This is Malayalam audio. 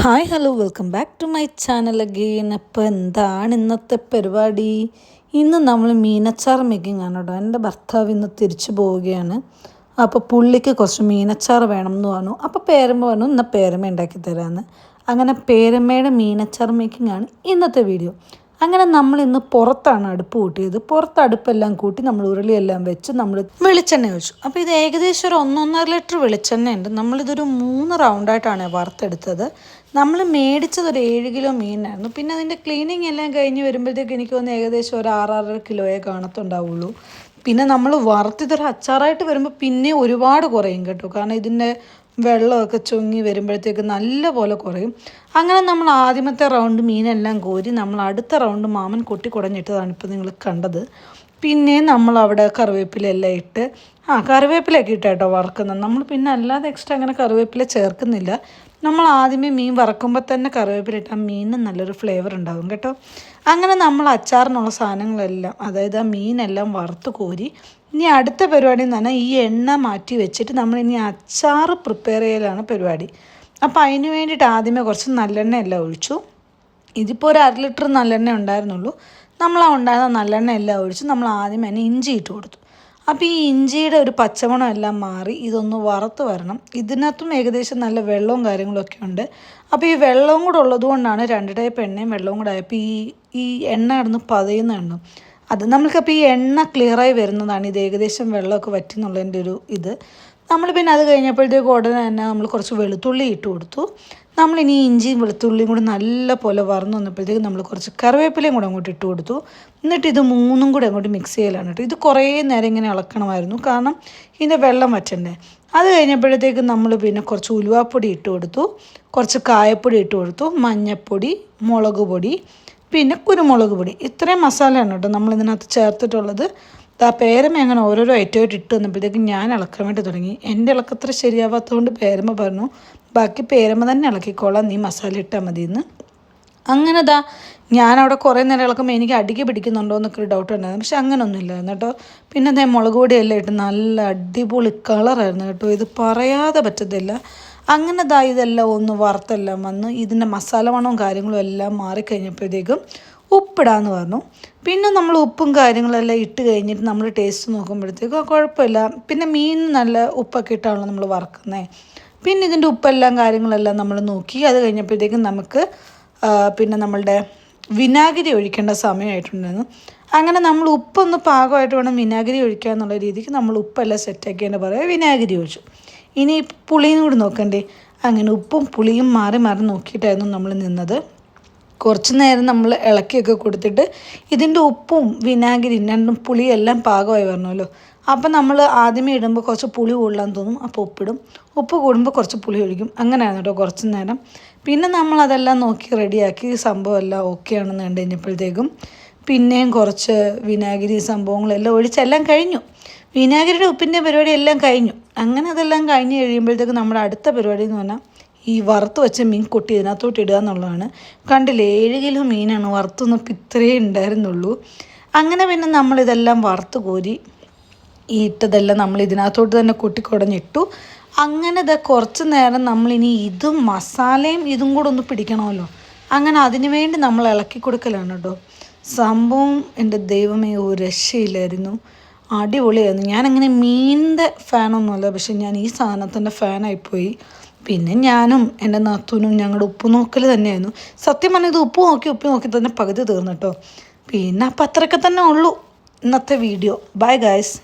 Hi hello welcome back to my channel again. അപ്പോൾ എന്താണ് ഇന്നത്തെ പരിപാടി? ഇന്ന് നമ്മൾ മീനച്ചാർ മേക്കിംഗ് ആണ് കേട്ടോ. എൻ്റെ ഭർത്താവ് ഇന്ന് തിരിച്ചു പോവുകയാണ്. അപ്പോൾ പുള്ളിക്ക് കുറച്ച് മീനച്ചാർ വേണം എന്ന് പറഞ്ഞു. അപ്പോൾ പേരമ്മ പറഞ്ഞു എന്നാൽ പേരമ്മ ഉണ്ടാക്കി തരാമെന്ന്. അങ്ങനെ പേരമ്മയുടെ മീനച്ചാർ മേക്കിംഗ് ആണ് ഇന്നത്തെ വീഡിയോ. അങ്ങനെ നമ്മൾ ഇന്ന് പുറത്താണ് അടുപ്പ് കൂട്ടിയത്. പുറത്ത് അടുപ്പെല്ലാം കൂട്ടി നമ്മൾ ഉരുളിയെല്ലാം വെച്ച് നമ്മൾ വെളിച്ചെണ്ണ ഒഴിച്ചു. അപ്പോൾ ഇത് ഏകദേശം ഒരു 1.5 ലിറ്റർ വെളിച്ചെണ്ണ ഉണ്ട്. നമ്മളിതൊരു 3 റൗണ്ടായിട്ടാണ് വറുത്തെടുത്തത്. നമ്മൾ മേടിച്ചത് ഒരു 7 കിലോ മീനായിരുന്നു. പിന്നെ അതിൻ്റെ ക്ലീനിങ് എല്ലാം കഴിഞ്ഞ് വരുമ്പോഴത്തേക്ക് എനിക്ക് തോന്നുന്നു ഏകദേശം ഒരു 6-6.5 കിലോയെ കാണത്തുണ്ടാവുള്ളൂ. പിന്നെ നമ്മൾ വറുത്തിതൊരു അച്ചാറായിട്ട് വരുമ്പോൾ പിന്നെ ഒരുപാട് കുറയും കേട്ടോ. കാരണം ഇതിൻ്റെ വെള്ളമൊക്കെ ചൊങ്ങി വരുമ്പോഴത്തേക്ക് നല്ല പോലെ കുറയും. അങ്ങനെ നമ്മൾ ആദ്യമത്തെ റൗണ്ട് മീനെല്ലാം കോരി നമ്മൾ അടുത്ത റൗണ്ട് മാമൻ കൊട്ടി കുടഞ്ഞിട്ടതാണ് ഇപ്പോൾ നിങ്ങൾ കണ്ടത്. പിന്നെ നമ്മൾ അവിടെ കറിവേപ്പിലെല്ലാം ഇട്ട് കറിവേപ്പിലൊക്കെ ഇട്ടാട്ടോ വറക്കുന്നത്. നമ്മൾ പിന്നെ അല്ലാതെ എക്സ്ട്രാ അങ്ങനെ കറിവേപ്പില ചേർക്കുന്നില്ല. നമ്മൾ ആദ്യമേ മീൻ വറക്കുമ്പോൾ തന്നെ കറിവേപ്പില ഇട്ടാൽ മീനിന് നല്ലൊരു ഫ്ലേവർ ഉണ്ടാകും കേട്ടോ. അങ്ങനെ നമ്മൾ അച്ചാറിനുള്ള സാധനങ്ങളെല്ലാം, അതായത് ആ മീനെല്ലാം വറുത്ത് കോരി ഇനി അടുത്ത പരിപാടി എന്ന് പറഞ്ഞാൽ ഈ എണ്ണ മാറ്റി വെച്ചിട്ട് നമ്മളിനി അച്ചാർ പ്രിപ്പയർ ചെയ്യലാണ് പരിപാടി. അപ്പോൾ അതിന് വേണ്ടിയിട്ട് ആദ്യമേ കുറച്ച് നല്ലെണ്ണ എല്ലാം ഒഴിച്ചു. ഇതിപ്പോൾ ഒരു 1/2 ലിറ്റർ നല്ലെണ്ണ ഉണ്ടായിരുന്നുള്ളൂ. നമ്മൾ ആ ഉണ്ടായിരുന്ന നല്ലെണ്ണ എല്ലാം ഒഴിച്ച് നമ്മൾ ആദ്യം തന്നെ ഇഞ്ചി ഇട്ട് കൊടുത്തു. അപ്പോൾ ഈ ഇഞ്ചിയുടെ ഒരു പച്ചമണം എല്ലാം മാറി ഇതൊന്ന് വറുത്ത് വരണം. ഇതിനകത്തും ഏകദേശം നല്ല വെള്ളവും കാര്യങ്ങളൊക്കെ ഉണ്ട്. അപ്പോൾ ഈ വെള്ളവും കൂടെ ഉള്ളത് കൊണ്ടാണ് 2 ടൈപ്പ് എണ്ണയും വെള്ളവും കൂടെ ആയപ്പോൾ ഈ എണ്ണ കിടന്ന് പതയുന്നുണ്ട്. അത് നമ്മൾക്കപ്പോൾ ഈ എണ്ണ ക്ലിയറായി വരുന്നതാണ്. ഇത് ഏകദേശം വെള്ളമൊക്കെ വറ്റി എന്നുള്ളതിൻ്റെ ഒരു ഇത്. നമ്മൾ പിന്നെ അത് കഴിഞ്ഞപ്പോഴത്തേക്ക് ഉടനെ തന്നെ നമ്മൾ കുറച്ച് വെളുത്തുള്ളി ഇട്ട് കൊടുത്തു. നമ്മളിനി ഇഞ്ചിയും വെളുത്തുള്ളിയും കൂടി നല്ല പോലെ വറന്ന് വന്നപ്പോഴത്തേക്ക് നമ്മൾ കുറച്ച് കറിവേപ്പിലയും കൂടെ അങ്ങോട്ട് ഇട്ട് കൊടുത്തു. എന്നിട്ട് ഇത് മൂന്നും കൂടെ അങ്ങോട്ട് മിക്സ് ചെയ്യലാണ് കേട്ടോ. ഇത് കുറേ നേരം ഇങ്ങനെ ഇളക്കണമായിരുന്നു, കാരണം ഇതിൻ്റെ വെള്ളം വറ്റണ്ടേ. അത് കഴിഞ്ഞപ്പോഴത്തേക്ക് നമ്മൾ പിന്നെ കുറച്ച് ഉലുവാപ്പൊടി ഇട്ട് കൊടുത്തു, കുറച്ച് കായപ്പൊടി ഇട്ട് കൊടുത്തു, മഞ്ഞൾപ്പൊടി, മുളക് പൊടി, പിന്നെ കുരുമുളക് പൊടി. ഇത്രയും മസാലയാണ് കേട്ടോ നമ്മളിതിനകത്ത് ചേർത്തിട്ടുള്ളത്. പേരമ്മ അങ്ങനെ ഓരോരോ ഐറ്റമായിട്ട് ഇട്ട് വന്നപ്പോഴത്തേക്കും ഞാൻ ഇളക്കാൻ വേണ്ടി തുടങ്ങി. എൻ്റെ ഇളക്കത്ര ശരിയാവാത്തതുകൊണ്ട് പേരമ്മ പറഞ്ഞു ബാക്കി പേരമ്മ തന്നെ ഇളക്കിക്കോളാം, നീ മസാല ഇട്ടാൽ മതിയെന്ന്. അങ്ങനെ ഞാനവിടെ കുറേ നേരം ഇളക്കുമ്പോൾ എനിക്ക് അടിക്ക് പിടിക്കുന്നുണ്ടോ എന്നൊക്കെ ഒരു ഡൗട്ട് ഉണ്ടായിരുന്നു. പക്ഷെ അങ്ങനെയൊന്നും ഇല്ലായിരുന്നു കേട്ടോ. പിന്നെ അതേ മുളക് പൊടിയെല്ലാം ഇട്ട് നല്ല അടിപൊളി കളറായിരുന്നു കേട്ടോ. ഇത് പറയാതെ പറ്റത്തില്ല. അങ്ങനെ ഇതെല്ലാം ഒന്ന് വറുത്തെല്ലാം വന്ന് ഇതിൻ്റെ മസാല മണവും കാര്യങ്ങളും എല്ലാം മാറിക്കഴിഞ്ഞപ്പോഴത്തേക്കും ഉപ്പിടാമെന്ന് പറഞ്ഞു. പിന്നെ നമ്മൾ ഉപ്പും കാര്യങ്ങളെല്ലാം ഇട്ട് കഴിഞ്ഞിട്ട് നമ്മൾ ടേസ്റ്റ് നോക്കുമ്പോഴത്തേക്കും കുഴപ്പമില്ല. പിന്നെ മീൻ നല്ല ഉപ്പൊക്കെ ഇട്ടാണല്ലോ നമ്മൾ വറുക്കുന്നത്. പിന്നെ ഇതിൻ്റെ ഉപ്പെല്ലാം കാര്യങ്ങളെല്ലാം നമ്മൾ നോക്കി. അത് കഴിഞ്ഞപ്പോഴത്തേക്കും നമുക്ക് പിന്നെ നമ്മളുടെ വിനാഗിരി ഒഴിക്കേണ്ട സമയമായിട്ടുണ്ടായിരുന്നു. അങ്ങനെ നമ്മൾ ഉപ്പൊന്ന് പാകമായിട്ട് വേണം വിനാഗിരി ഒഴിക്കുക എന്നുള്ള രീതിക്ക് നമ്മൾ ഉപ്പെല്ലാം സെറ്റാക്കിയതിൻ്റെ പറയുക വിനാഗിരി ഒഴിച്ചു. ഇനി പുളിയും കൂടി നോക്കണ്ടേ. അങ്ങനെ ഉപ്പും പുളിയും മാറി മാറി നോക്കിയിട്ടായിരുന്നു നമ്മൾ നിന്നത്. കുറച്ച് നേരം നമ്മൾ ഇളക്കിയൊക്കെ കൊടുത്തിട്ട് ഇതിൻ്റെ ഉപ്പും വിനാഗിരിയും രണ്ടും പുളിയെല്ലാം പാകമായി വരണമല്ലോ. അപ്പം നമ്മൾ ആദ്യമേ ഇടുമ്പോൾ കുറച്ച് പുളി കൂടുതലാന്ന് തോന്നും, അപ്പോൾ ഉപ്പിടും. ഉപ്പ് കൂടുമ്പോൾ കുറച്ച് പുളി ഒഴിക്കും. അങ്ങനെയാണ് കേട്ടോ കുറച്ച് നേരം. പിന്നെ നമ്മളതെല്ലാം നോക്കി റെഡിയാക്കി സംഭവം എല്ലാം ഓക്കെ ആണെന്ന് കണ്ടു കഴിഞ്ഞപ്പോഴത്തേക്കും പിന്നെയും കുറച്ച് വിനാഗിരി സംഭവങ്ങളെല്ലാം ഒഴിച്ചെല്ലാം കഴിഞ്ഞു. വിനാഗിരിയുടെ ഉപ്പിൻ്റെ പരിപാടി എല്ലാം കഴിഞ്ഞു. അങ്ങനെ അതെല്ലാം കഴിഞ്ഞ് കഴിയുമ്പോഴത്തേക്കും നമ്മുടെ അടുത്ത പരിപാടി എന്ന് പറഞ്ഞാൽ ഈ വറുത്ത് വെച്ച മീൻ കൊട്ടി ഇതിനകത്തോട്ട് ഇടുക എന്നുള്ളതാണ്. കണ്ടില്ലേ, 7 കിലോ മീനാണ് വറുത്തുന്നപ്പോൾ ഇത്രയേ ഉണ്ടായിരുന്നുള്ളൂ. അങ്ങനെ പിന്നെ നമ്മളിതെല്ലാം വറുത്ത് കോരി ഈ ഇട്ടതെല്ലാം നമ്മൾ ഇതിനകത്തോട്ട് തന്നെ കൊട്ടിക്കുടഞ്ഞിട്ടു. അങ്ങനെ കുറച്ച് നേരം നമ്മളിനി ഇതും മസാലയും ഇതും കൂടെ ഒന്ന് പിടിക്കണമല്ലോ. അങ്ങനെ അതിന് വേണ്ടി നമ്മൾ ഇളക്കി കൊടുക്കലാണ് കേട്ടോ. സംഭവം എൻ്റെ ദൈവമേ ഒരു രക്ഷയില്ലായിരുന്നു, അടിപൊളിയായിരുന്നു. ഞാനങ്ങനെ മീനിൻ്റെ ഫാനൊന്നുമല്ല, പക്ഷെ ഞാൻ ഈ സാധനത്തിൻ്റെ ഫാനായിപ്പോയി. പിന്നെ ഞാനും എൻ്റെ നാത്തൂനും ഞങ്ങളുടെ ഉപ്പ് നോക്കൽ തന്നെയായിരുന്നു. സത്യം പറഞ്ഞാൽ ഇത് ഉപ്പ് നോക്കി തന്നെ പകുതി തീർന്നു കേട്ടോ. പിന്നെ അപ്പം അത്രയൊക്കെ തന്നെ ഉള്ളൂ ഇന്നത്തെ വീഡിയോ. Bye guys.